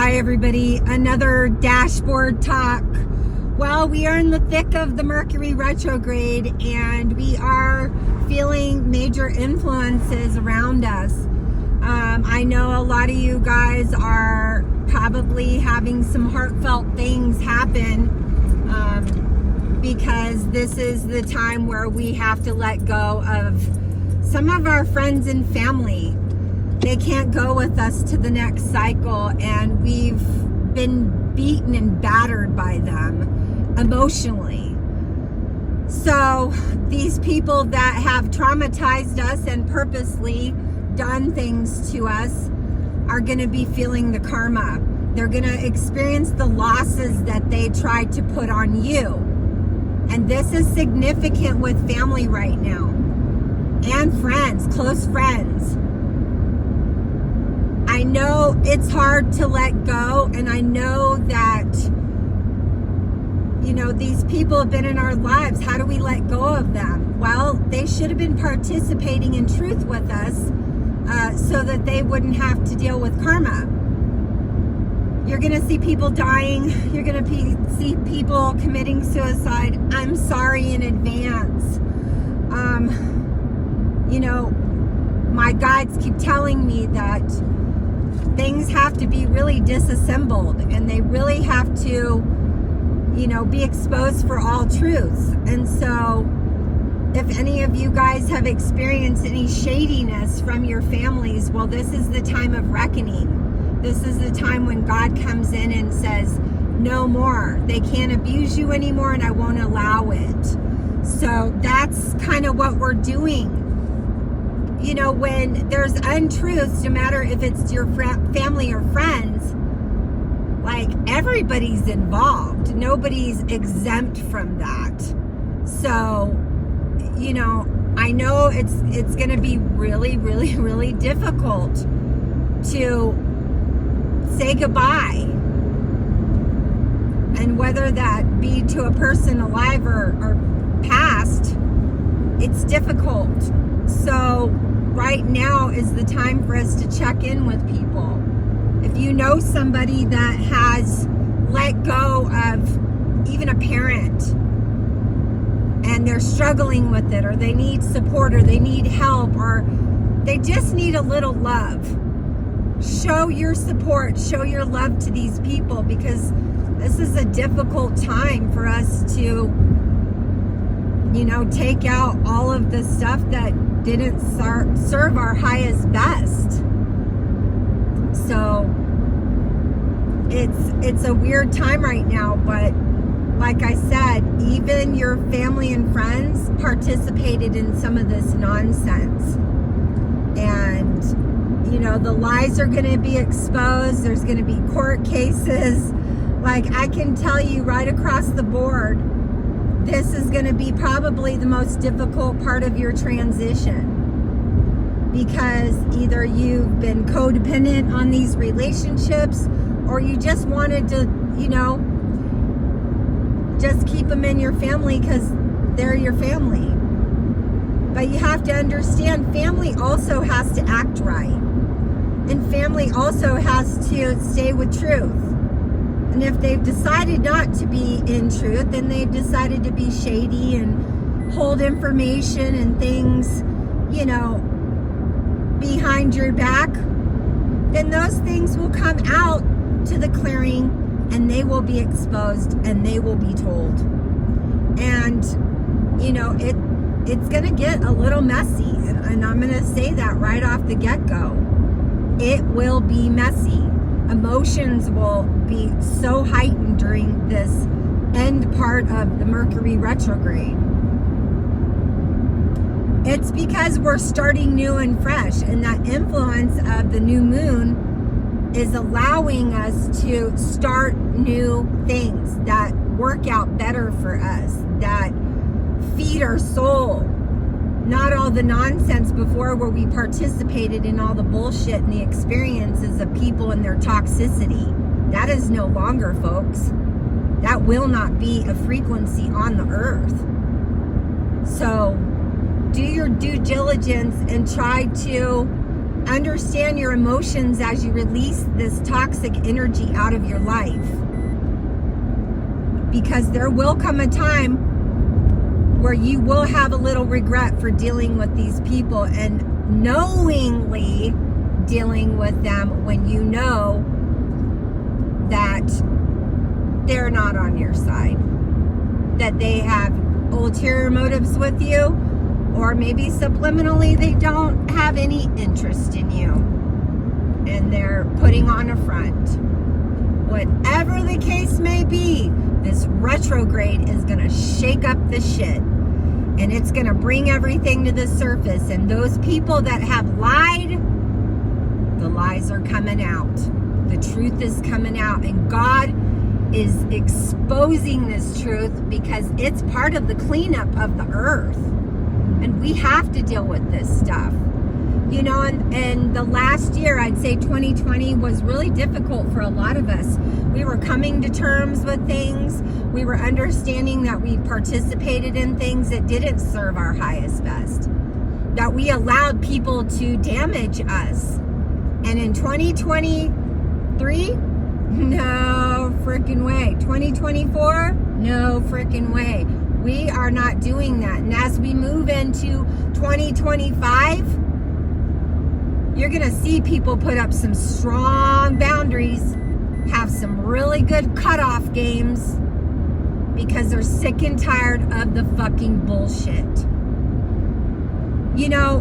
Hi everybody, another dashboard talk. Well, we are in the thick of the Mercury retrograde and we are feeling major influences around us. I know a lot of you guys are probably having some heartfelt things happen because this is the time where we have to let go of some of our friends and family. They can't go with us to the next cycle, and we've been beaten and battered by them emotionally. So these people that have traumatized us and purposely done things to us are going to be feeling the karma. They're going to experience the losses that they tried to put on you. And this is significant with family right now and friends, close friends. I know it's hard to let go, and I know that, you know, these people have been in our lives. How do we let go of them? Well, they should have been participating in truth with us so that they wouldn't have to deal with karma. You're going to see people dying. You're going to see people committing suicide. I'm sorry in advance. You know, my guides keep telling me that things have to be really disassembled and they really have to, you know, be exposed for all truths. And so if any of you guys have experienced any shadiness from your families, well, this is the time of reckoning. This is the time when God comes in and says, no more. They can't abuse you anymore and I won't allow it. So that's kind of what we're doing. You know, when there's untruths, no matter if it's your family or friends, like everybody's involved. Nobody's exempt from that. So, you know, I know it's going to be really, really, really difficult to say goodbye. And whether that be to a person alive or past, it's difficult. So right now is the time for us to check in with people. If you know somebody that has let go of even a parent and they're struggling with it, or they need support, or they need help, or they just need a little love, show your support, show your love to these people, because this is a difficult time for us to, you know, take out all of the stuff that didn't serve our highest best. So it's a weird time right now, but like I said, even your family and friends participated in some of this nonsense. And, you know, the lies are going to be exposed. There's going to be court cases. Like, I can tell you right across the board, this is going to be probably the most difficult part of your transition, because either you've been codependent on these relationships, or you just wanted to, you know, just keep them in your family because they're your family. But you have to understand, family also has to act right, and family also has to stay with truth. And if they've decided not to be in truth, then they've decided to be shady and hold information and things, you know, behind your back, then those things will come out to the clearing and they will be exposed and they will be told. And, you know, it's going to get a little messy. And I'm going to say that right off the get-go. It will be messy. Emotions will be so heightened during this end part of the Mercury retrograde. It's because we're starting new and fresh, and that influence of the new moon is allowing us to start new things that work out better for us, that feed our soul. Not all the nonsense before, where we participated in all the bullshit and the experiences of people and their toxicity. That is no longer, folks. That will not be a frequency on the earth. So do your due diligence and try to understand your emotions as you release this toxic energy out of your life. Because there will come a time where you will have a little regret for dealing with these people and knowingly dealing with them when you know that they're not on your side, that they have ulterior motives with you, or maybe subliminally they don't have any interest in you and they're putting on a front. Whatever the case may be, this retrograde is going to shake up the shit, and it's going to bring everything to the surface. And those people that have lied, the lies are coming out. The truth is coming out, and God is exposing this truth because it's part of the cleanup of the earth. And we have to deal with this stuff. You know, and the last year, I'd say 2020 was really difficult for a lot of us. We were coming to terms with things. We were understanding that we participated in things that didn't serve our highest best, that we allowed people to damage us. And in 2023, no freaking way. 2024, no freaking way. We are not doing that. And as we move into 2025, you're going to see people put up some strong boundaries, have some really good cutoff games, because they're sick and tired of the fucking bullshit. You know,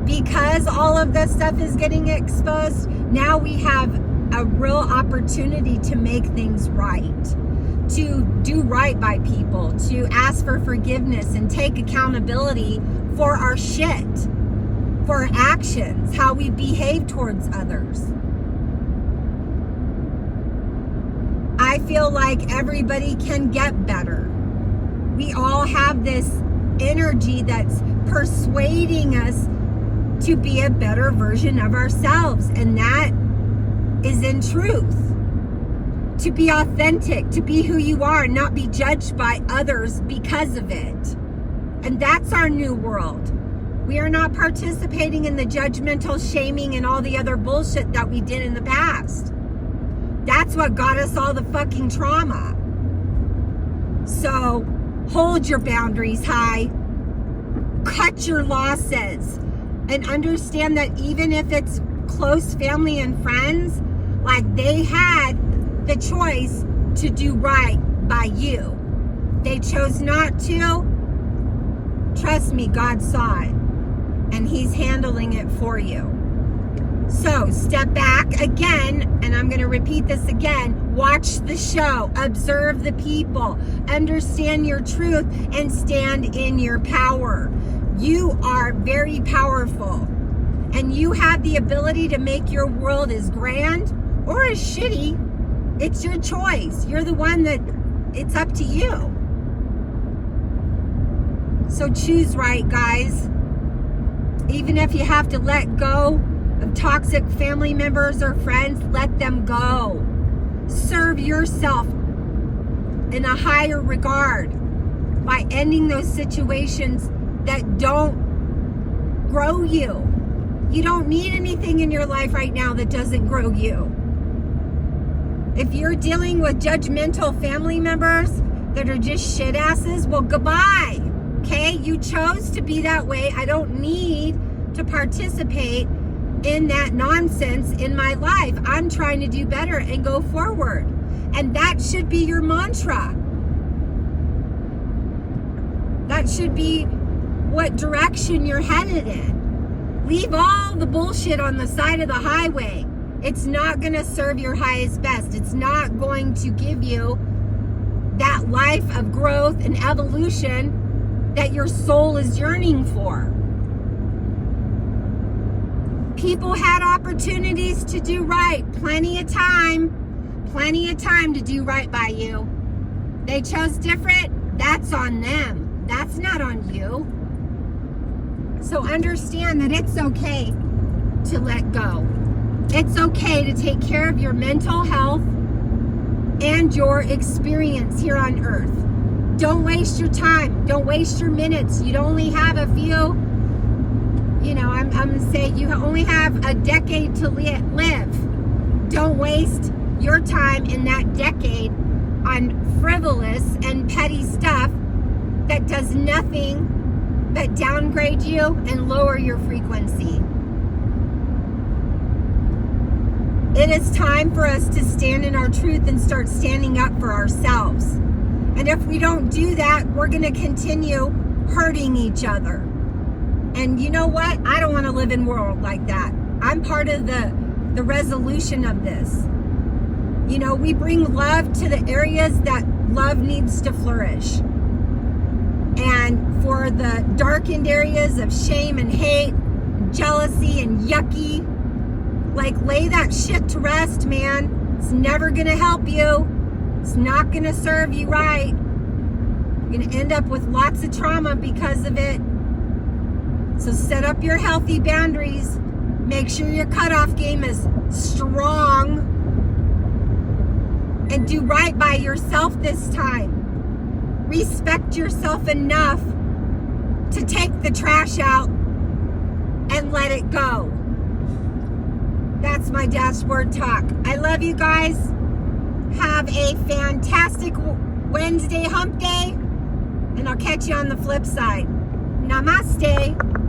because all of this stuff is getting exposed, now we have a real opportunity to make things right, to do right by people, to ask for forgiveness and take accountability for our shit, for our actions, how we behave towards others. I feel like everybody can get better. We all have this energy that's persuading us to be a better version of ourselves, and that is in truth. To be authentic, to be who you are, and not be judged by others because of it. And that's our new world. We are not participating in the judgmental shaming and all the other bullshit that we did in the past. That's what got us all the fucking trauma. So hold your boundaries high, cut your losses, and understand that even if it's close family and friends, like, they had the choice to do right by you. They chose not to. Trust me, God saw it, and He's handling it for you. So step back again, and I'm going to repeat this again. Watch the show, observe the people, understand your truth, and stand in your power. You are very powerful, and you have the ability to make your world as grand or as shitty. It's your choice. You're the one that, it's up to you. So choose right, guys. Even if you have to let go of toxic family members or friends, let them go. Serve yourself in a higher regard by ending those situations that don't grow you. You don't need anything in your life right now that doesn't grow you. If you're dealing with judgmental family members that are just shit asses, well, goodbye. Okay? You chose to be that way. I don't need to participate in that nonsense in my life. I'm trying to do better and go forward. And that should be your mantra. That should be what direction you're headed in. Leave all the bullshit on the side of the highway. It's not going to serve your highest best. It's not going to give you that life of growth and evolution that your soul is yearning for. People had opportunities to do right. Plenty of time to do right by you. They chose different. That's on them. That's not on you. So understand that it's okay to let go. It's okay to take care of your mental health and your experience here on earth. Don't waste your time. Don't waste your minutes. You'd only have a few, I'm going to say you only have a decade to live. Don't waste your time in that decade on frivolous and petty stuff that does nothing but downgrade you and lower your frequency. It is time for us to stand in our truth and start standing up for ourselves. And if we don't do that, we're going to continue hurting each other. And you know what? I don't want to live in a world like that. I'm part of the resolution of this. We bring love to the areas that love needs to flourish. And for the darkened areas of shame and hate, jealousy and yucky, lay that shit to rest, man. It's never gonna help you. It's not gonna serve you right. You're gonna end up with lots of trauma because of it. So set up your healthy boundaries. Make sure your cutoff game is strong. And do right by yourself this time. Respect yourself enough to take the trash out and let it go. That's my dashboard talk. I love you guys. Have a fantastic Wednesday hump day. And I'll catch you on the flip side. Namaste.